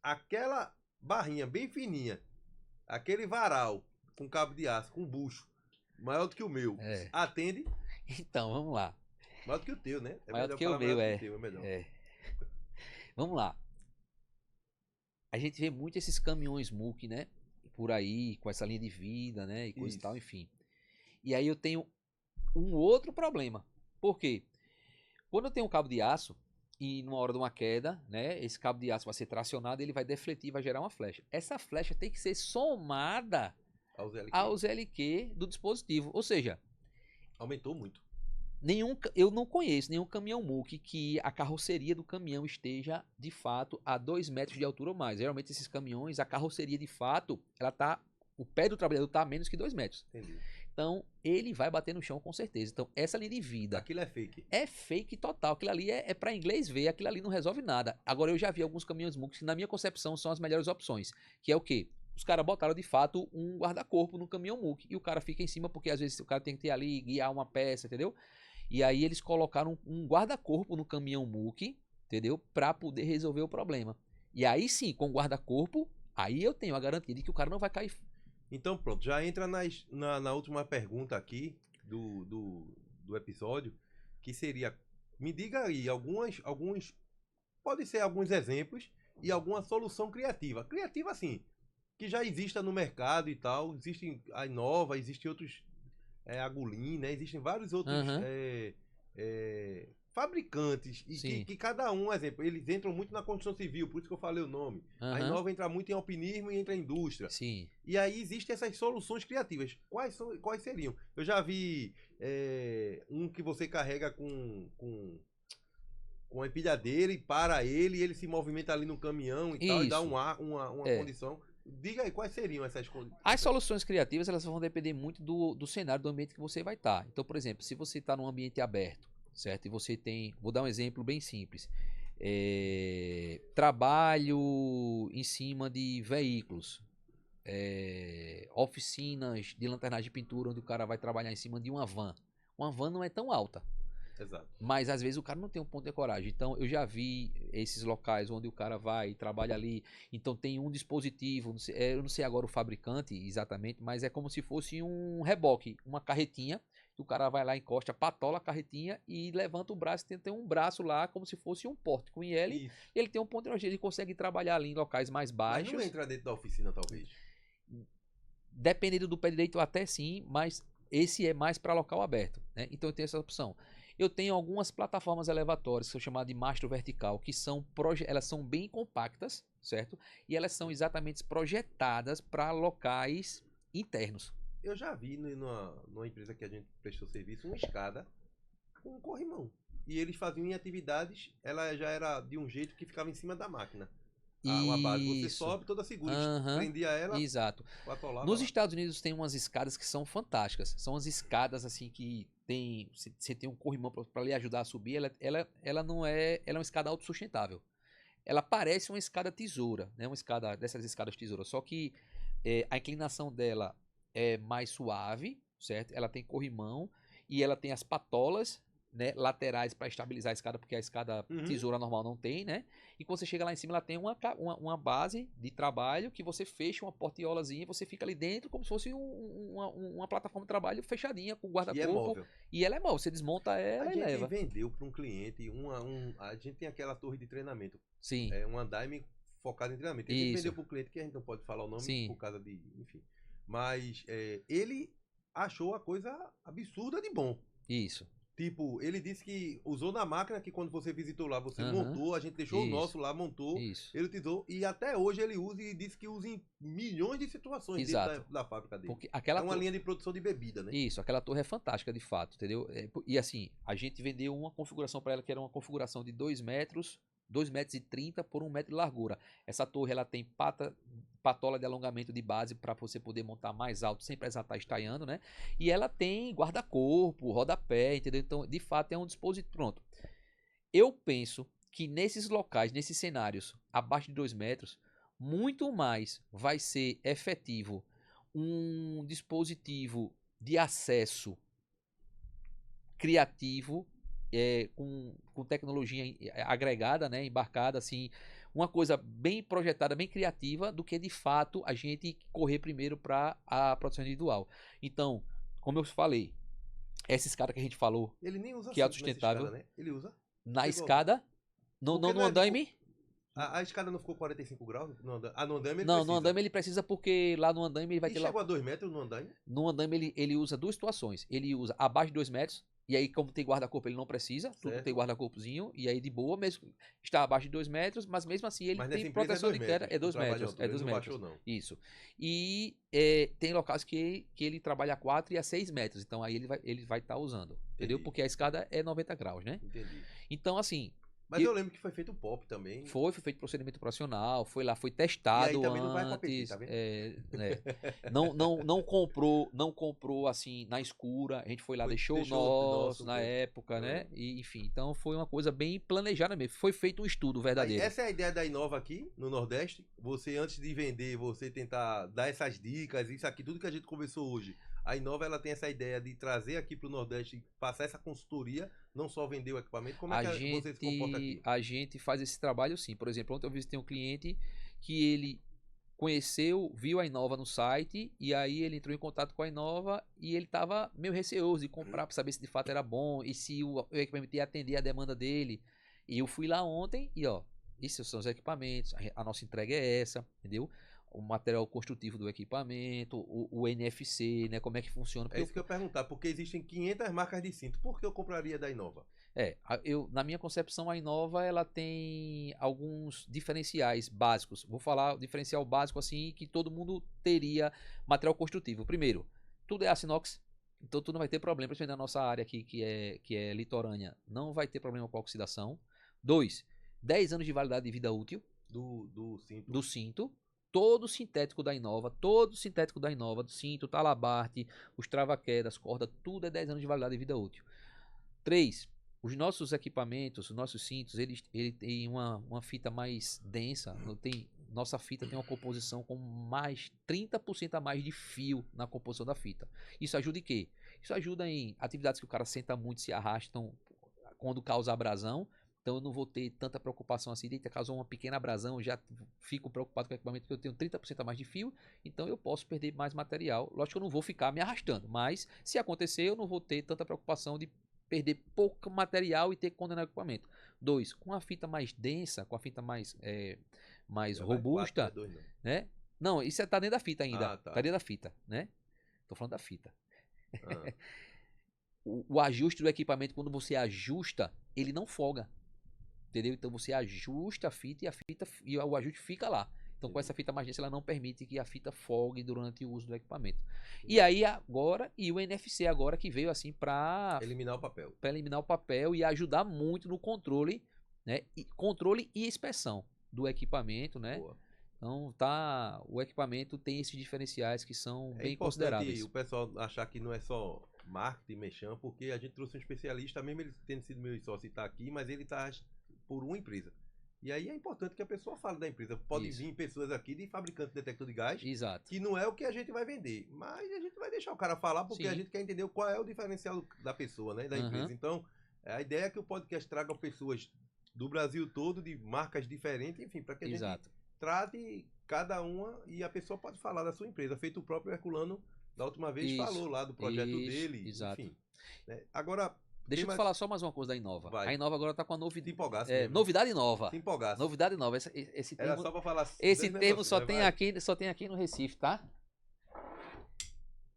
A: aquela barrinha bem fininha, aquele varal com cabo de aço, com bucho, maior do que o meu, atende?
B: Então, vamos lá.
A: Maior do que o teu, né?
B: Maior do que o meu,
A: melhor.
B: Vamos lá. A gente vê muito esses caminhões MUC, né? Por aí, com essa linha de vida, né? E coisa e tal, enfim. E aí eu tenho um outro problema. Por quê? Quando eu tenho um cabo de aço, e numa hora de uma queda, né? Esse cabo de aço vai ser tracionado, ele vai defletir, vai gerar uma flecha. Essa flecha tem que ser somada ao ZLQ do dispositivo. Ou seja,
A: aumentou muito.
B: Eu não conheço nenhum caminhão MUC que a carroceria do caminhão esteja, de fato, a 2 metros de altura ou mais. Geralmente esses caminhões, a carroceria, de fato, o pé do trabalhador está a menos que 2 metros.
A: Entendi.
B: Então, ele vai bater no chão com certeza. Então, essa linha de vida...
A: Aquilo é fake.
B: É fake total. Aquilo ali é para inglês ver. Aquilo ali não resolve nada. Agora, eu já vi alguns caminhões MUC que, na minha concepção, são as melhores opções. Que é o quê? Os caras botaram, de fato, um guarda-corpo no caminhão MUC. E o cara fica em cima, porque às vezes o cara tem que ter ali, guiar uma peça, entendeu? E aí eles colocaram um guarda-corpo no caminhão MUC, entendeu? Para poder resolver o problema. E aí sim, com o guarda-corpo, aí eu tenho a garantia de que o cara não vai cair.
A: Então pronto, já entra na última pergunta aqui do episódio, que seria, me diga aí alguns, pode ser alguns exemplos e alguma solução criativa. Criativa assim, que já exista no mercado e tal, existem a Inova, existem outros... a Gulin, né? Existem vários outros fabricantes e que cada um, exemplo, eles entram muito na construção civil, por isso que eu falei o nome. A Inova entra muito em alpinismo e entra em indústria.
B: Sim.
A: E aí existem essas soluções criativas. Quais seriam? Eu já vi um que você carrega com a empilhadeira e para ele, e ele se movimenta ali no caminhão e tal, e dá uma condição. Diga aí, quais seriam essas coisas?
B: As soluções criativas, elas vão depender muito do cenário, do ambiente que você vai estar. Então, por exemplo, se você está num ambiente aberto, certo? E você tem, vou dar um exemplo bem simples. Trabalho em cima de veículos. Oficinas de lanternagem de pintura, onde o cara vai trabalhar em cima de uma van. Uma van não é tão alta.
A: Exato.
B: Mas às vezes o cara não tem um ponto de coragem. Então eu já vi esses locais onde o cara vai e trabalha ali. Então tem um dispositivo, eu não sei agora o fabricante exatamente, mas é como se fosse um reboque, uma carretinha. O cara vai lá, encosta, patola a carretinha e levanta o braço. Tem um braço lá como se fosse um pórtico em L. Isso. Ele tem um ponto de coragem, ele consegue trabalhar ali em locais mais baixos.
A: Mas não entra dentro da oficina, talvez.
B: Dependendo do pé direito, até sim, mas esse é mais para local aberto, né? Então eu tenho essa opção. Eu tenho algumas plataformas elevatórias que são chamadas de mastro vertical, que elas são bem compactas, certo? E elas são exatamente projetadas para locais internos.
A: Eu já vi numa empresa que a gente prestou serviço, uma escada com um corrimão. E eles faziam em atividades, ela já era de um jeito que ficava em cima da máquina. Uma base, você sobe toda segura, prendia ela.
B: Exato. Nos Estados Unidos tem umas escadas que são fantásticas. São umas escadas assim que você tem um corrimão para lhe ajudar a subir. Ela não é, ela é uma escada autossustentável. Ela parece uma escada tesoura, né? Uma escada dessas escadas tesoura, só que a inclinação dela é mais suave, certo? Ela tem corrimão e ela tem as patolas, né, laterais para estabilizar a escada, porque a escada tesoura normal não tem, né? E quando você chega lá em cima, ela tem uma base de trabalho que você fecha uma portiolazinha e você fica ali dentro como se fosse uma plataforma de trabalho fechadinha com guarda-corpo. E ela é móvel, você desmonta ela e leva.
A: A gente vendeu para um cliente, a gente tem aquela torre de treinamento.
B: Sim.
A: Um andaime focado em treinamento. A gente vendeu para um cliente que a gente não pode falar o nome por causa de... Enfim. Mas ele achou a coisa absurda de bom.
B: Isso.
A: Tipo, ele disse que usou na máquina, que quando você visitou lá, você
B: Aham.
A: montou, a gente deixou o
B: Isso.
A: nosso lá, montou,
B: Isso.
A: ele utilizou, e até hoje ele usa e disse que usa em milhões de situações dentro
B: Exato.
A: da fábrica dele.
B: Porque aquela
A: É uma linha de produção de bebida, né?
B: Isso, aquela torre é fantástica de fato, entendeu? E assim, a gente vendeu uma configuração para ela que era uma configuração de 2 metros, 2 metros e 30 por 1 metro de largura. Essa torre ela tem patola de alongamento de base para você poder montar mais alto sem precisar estar estaiando, né? E ela tem guarda-corpo, rodapé, entendeu? Então, de fato, é um dispositivo. Pronto. Eu penso que nesses locais, nesses cenários abaixo de 2 metros, muito mais vai ser efetivo um dispositivo de acesso criativo, com tecnologia agregada, né, embarcada, assim, uma coisa bem projetada, bem criativa, do que de fato a gente correr primeiro para a produção individual. Então, como eu falei, essa escada que a gente falou,
A: Ele nem usa
B: que é
A: cinto nessa
B: autossustentável,
A: escada, né? Ele usa.
B: na
A: Chegou.
B: escada,
A: Porque
B: no
A: não é de
B: andaime.
A: A escada não ficou 45 graus? No andaime? Ah, no andaime ele
B: Não,
A: precisa.
B: no andaime ele precisa porque lá no andaime ele vai
A: E
B: ter lá.
A: chegou a 2 metros no andaime?
B: No andaime ele usa duas situações. Ele usa abaixo de 2 metros, e aí, como tem guarda-corpo, ele não precisa. Tudo
A: Certo.
B: tem guarda-corpozinho, e aí de boa, mesmo está abaixo de 2 metros, mas mesmo assim ele
A: Mas nessa
B: tem
A: empresa
B: proteção
A: é 2
B: de queda.
A: metros,
B: É 2
A: o trabalho de
B: metros.
A: altura,
B: É 2
A: ele não
B: metros.
A: baixou, não.
B: Isso. E tem locais que ele trabalha a 4 e a 6 metros. Então aí ele vai estar usando. Entendeu?
A: Entendi.
B: Porque a escada é 90 graus, né?
A: Entendi.
B: Então, assim.
A: Mas eu lembro que foi feito o pop também.
B: Foi feito procedimento operacional, foi lá, foi
A: E
B: testado
A: aí também não vai competir,
B: antes.
A: tá vendo?
B: Não comprou assim na escura. A gente foi lá, deixou o
A: deixou o
B: nosso na
A: nosso,
B: época, né? E, enfim, então foi uma coisa bem planejada mesmo. Foi feito um estudo
A: Aí,
B: verdadeiro.
A: essa é a ideia da Inova aqui, no Nordeste. Você, antes de vender, você tentar dar essas dicas, isso aqui, tudo que a gente conversou hoje. A Inova, ela tem essa ideia de trazer aqui para o Nordeste e passar essa consultoria, não só vender o equipamento. Como é que você se comporta aqui?
B: A gente faz esse trabalho sim. Por exemplo, ontem eu visitei um cliente que ele conheceu, viu a Inova no site, e aí ele entrou em contato com a Inova e ele estava meio receoso de comprar para saber se de fato era bom e se o equipamento ia atender a demanda dele. E eu fui lá ontem e ó, esses são os equipamentos, a nossa entrega é essa, entendeu? O material construtivo do equipamento, o NFC, né? Como é que funciona.
A: É isso que eu ia perguntar, porque existem 500 marcas de cinto. Por que eu compraria da Inova?
B: Na minha concepção, a Inova ela tem alguns diferenciais básicos. Vou falar o diferencial básico assim que todo mundo teria material construtivo. Primeiro, tudo é aço inox, então tu não vai ter problema, principalmente na nossa área aqui que é litorânea, não vai ter problema com a oxidação. 2, 10 anos de validade de vida útil
A: Do cinto.
B: do cinto. Todo sintético da Inova, do cinto, talabarte, os trava-quedas, corda, tudo é 10 anos de validade de vida útil. 3, os nossos equipamentos, os nossos cintos, ele tem uma fita mais densa, nossa fita tem uma composição com mais 30% a mais de fio na composição da fita. Isso ajuda em quê? Isso ajuda em atividades que o cara senta muito, se arrastam quando causa abrasão. Então eu não vou ter tanta preocupação assim, de causar uma pequena abrasão, eu já fico preocupado com o equipamento porque eu tenho 30% a mais de fio, então eu posso perder mais material. Lógico que eu não vou ficar me arrastando, mas se acontecer eu não vou ter tanta preocupação de perder pouco material e ter que condenar o equipamento. 2, com a fita mais densa, com a fita mais robusta, né? Não, isso tá dentro da fita ainda, tá dentro da fita, né? Tô falando da fita. O ajuste do equipamento, quando você ajusta, ele não folga. Entendeu? Então você ajusta a fita e o ajuste fica lá. Então com essa fita mais densa ela não permite que a fita folgue durante o uso do equipamento. E aí agora, e o NFC agora que veio assim para
A: eliminar o papel.
B: Para eliminar o papel e ajudar muito no controle, né? Controle e inspeção do equipamento, né?
A: Boa.
B: Então o equipamento tem esses diferenciais que são bem consideráveis.
A: O pessoal achar que não é só marketing, mexão, porque a gente trouxe um especialista, mesmo ele tendo sido meu sócio e tá aqui, mas ele tá por uma empresa. E aí é importante que a pessoa fale da empresa. Pode vir pessoas aqui de fabricante de detector de gás,
B: exato,
A: que não é o que a gente vai vender, mas a gente vai deixar o cara falar porque a gente quer entender qual é o diferencial da pessoa, né, da empresa. Então, a ideia é que o podcast traga pessoas do Brasil todo, de marcas diferentes, enfim, para que a gente trate cada uma e a pessoa pode falar da sua empresa. Feito o próprio Herculano da última vez falou lá do projeto dele, enfim. Né? Agora,
B: deixa eu te falar só mais uma coisa da Inova.
A: Vai.
B: A Inova agora tá com a novidade.
A: Se empolgasse
B: novidade nova.
A: Se empolgasse.
B: Novidade nova. Esse termo,
A: era só pra falar
B: esse termo só tem aqui no Recife, tá?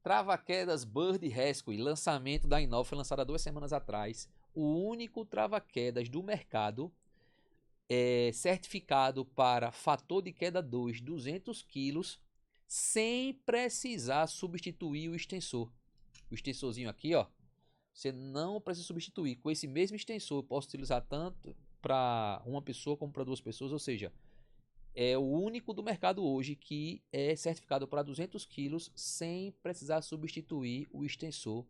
B: Trava-quedas Bird Rescue, lançamento da Inova, foi lançado há 2 semanas atrás. O único trava-quedas do mercado certificado para fator de queda 2, 200 quilos, sem precisar substituir o extensor. O extensorzinho aqui, ó, você não precisa substituir. Com esse mesmo extensor, eu posso utilizar tanto para uma pessoa como para 2 pessoas, ou seja, é o único do mercado hoje que é certificado para 200 quilos sem precisar substituir o extensor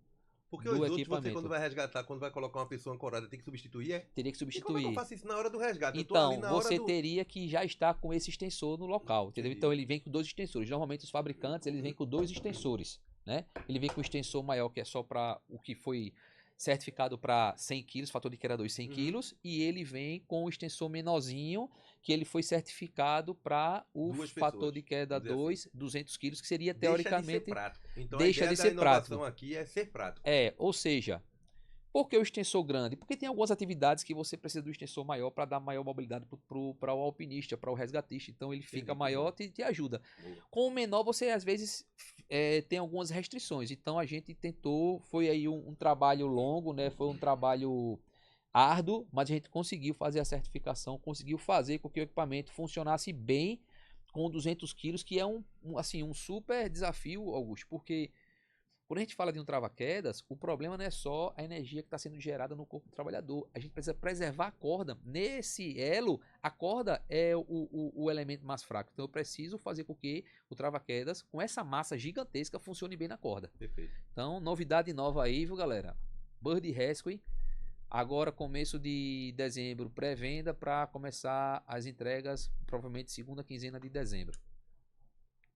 A: Porque
B: do
A: os outros,
B: equipamento.
A: você quando vai resgatar, quando vai colocar uma pessoa ancorada, tem que substituir, é?
B: Teria que
A: E como é que
B: substituir.
A: eu faço isso na hora do resgate? Eu tô ali
B: Então,
A: na hora
B: você
A: do...
B: teria que já estar com esse extensor no local, entendeu?
A: Entendi.
B: Então ele vem com 2 extensores. Normalmente os fabricantes, eles vêm com 2 extensores, né? Ele vem com o extensor maior, que é só para o que foi certificado para 100 quilos, fator de queda 2, 100 quilos, e ele vem com o extensor menorzinho, que ele foi certificado para o
A: 2
B: fator
A: pessoas,
B: de queda
A: vamos dizer
B: 2, 200 quilos, que seria
A: Deixa de ser
B: teoricamente...
A: prático. Então
B: deixa
A: a ideia
B: de ser
A: da inovação
B: prático.
A: aqui é ser prático.
B: Ou seja, por que o extensor grande? Porque tem algumas atividades que você precisa do extensor maior para dar maior mobilidade para o alpinista, para o resgatista. Então ele fica maior e te ajuda.
A: Boa.
B: Com o menor você às vezes tem algumas restrições. Então a gente tentou, foi aí um trabalho longo, né? Foi um trabalho árduo, mas a gente conseguiu fazer a certificação, conseguiu fazer com que o equipamento funcionasse bem com 200 quilos, que é um super desafio, Augusto, porque... Quando a gente fala de um trava-quedas, o problema não é só a energia que está sendo gerada no corpo do trabalhador. A gente precisa preservar a corda. Nesse elo, a corda é o elemento mais fraco. Então eu preciso fazer com que o trava-quedas, com essa massa gigantesca, funcione bem na corda.
A: Perfeito.
B: Então, novidade nova aí, viu, galera? Bird Rescue. Agora, começo de dezembro, pré-venda para começar as entregas, provavelmente segunda quinzena de dezembro.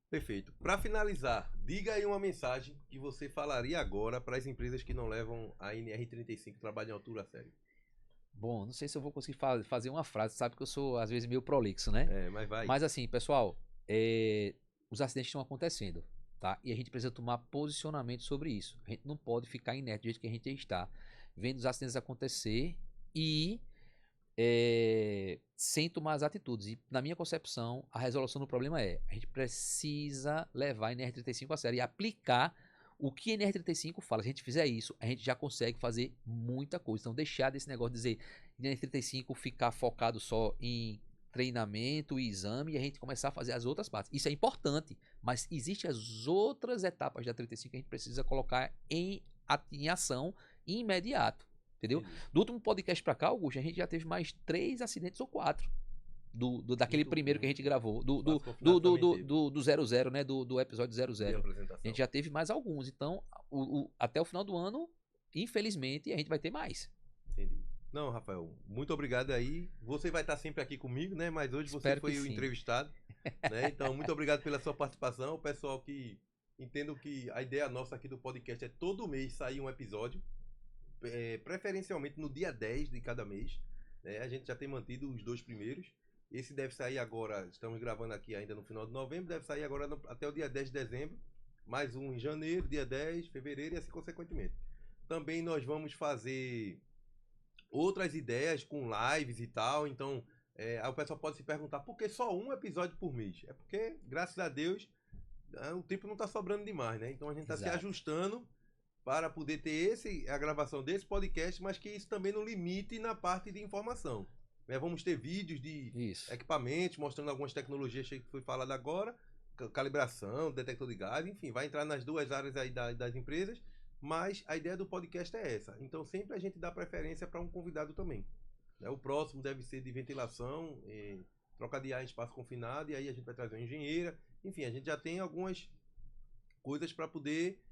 A: Perfeito. Para finalizar, diga aí uma mensagem que você falaria agora para as empresas que não levam a NR35 trabalho em altura a sério.
B: Bom, não sei se eu vou conseguir fazer uma frase, sabe que eu sou às vezes meio prolixo, né?
A: Mas vai.
B: Mas assim, pessoal, os acidentes estão acontecendo, tá? E a gente precisa tomar posicionamento sobre isso. A gente não pode ficar inerte do jeito que a gente está, vendo os acidentes acontecer e sem tomar as atitudes. E na minha concepção, a resolução do problema a gente precisa levar a NR35 a sério e aplicar o que a NR35 fala. Se a gente fizer isso, a gente já consegue fazer muita coisa. Então deixar desse negócio de dizer NR35 ficar focado só em treinamento e exame e a gente começar a fazer as outras partes. Isso é importante, mas existem as outras etapas da 35 que a gente precisa colocar em ação imediato. Entendeu? Do último podcast pra cá, Augusto, a gente já teve mais 3 acidentes ou 4. Daquele
A: Muito
B: primeiro
A: bom.
B: que a gente gravou. Do 00, né? Do episódio 00. A gente já teve mais alguns. Então, até o final do ano, infelizmente, a gente vai ter mais.
A: Entendi. Não, Rafael, muito obrigado aí. Você vai estar sempre aqui comigo, né? Mas hoje você
B: Espero
A: foi
B: que
A: o
B: sim.
A: entrevistado. Né? Então, muito obrigado pela sua participação. O pessoal que entendo que a ideia nossa aqui do podcast é todo mês sair um episódio. Preferencialmente no dia 10 de cada mês, né? A gente já tem mantido os 2 primeiros. Esse deve sair agora, estamos gravando aqui ainda no final de novembro, deve sair agora até o dia 10 de dezembro, mais um em janeiro, dia 10, fevereiro e assim consequentemente. Também nós vamos fazer outras ideias com lives e tal, então aí o pessoal pode se perguntar por que só um episódio por mês? É porque, graças a Deus, o tempo não está sobrando demais, né? Então a gente está se ajustando para poder ter a gravação desse podcast, mas que isso também não limite na parte de informação. Vamos ter vídeos de equipamentos, mostrando algumas tecnologias que foi falado agora, calibração, detector de gás, enfim, vai entrar nas 2 áreas aí das empresas, mas a ideia do podcast é essa. Então sempre a gente dá preferência para um convidado também. O próximo deve ser de ventilação, troca de ar em espaço confinado, e aí a gente vai trazer uma engenheira. Enfim, a gente já tem algumas coisas para poder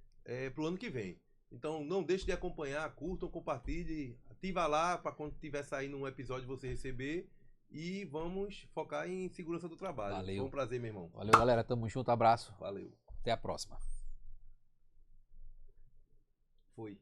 A: para o ano que vem. Então não deixe de acompanhar, curtam, compartilhe, ativa lá para quando tiver saindo um episódio você receber e vamos focar em segurança do trabalho.
B: Valeu.
A: Foi um prazer, meu irmão.
B: Valeu, galera. Tamo junto, abraço.
A: Valeu.
B: Até a próxima.
A: Foi.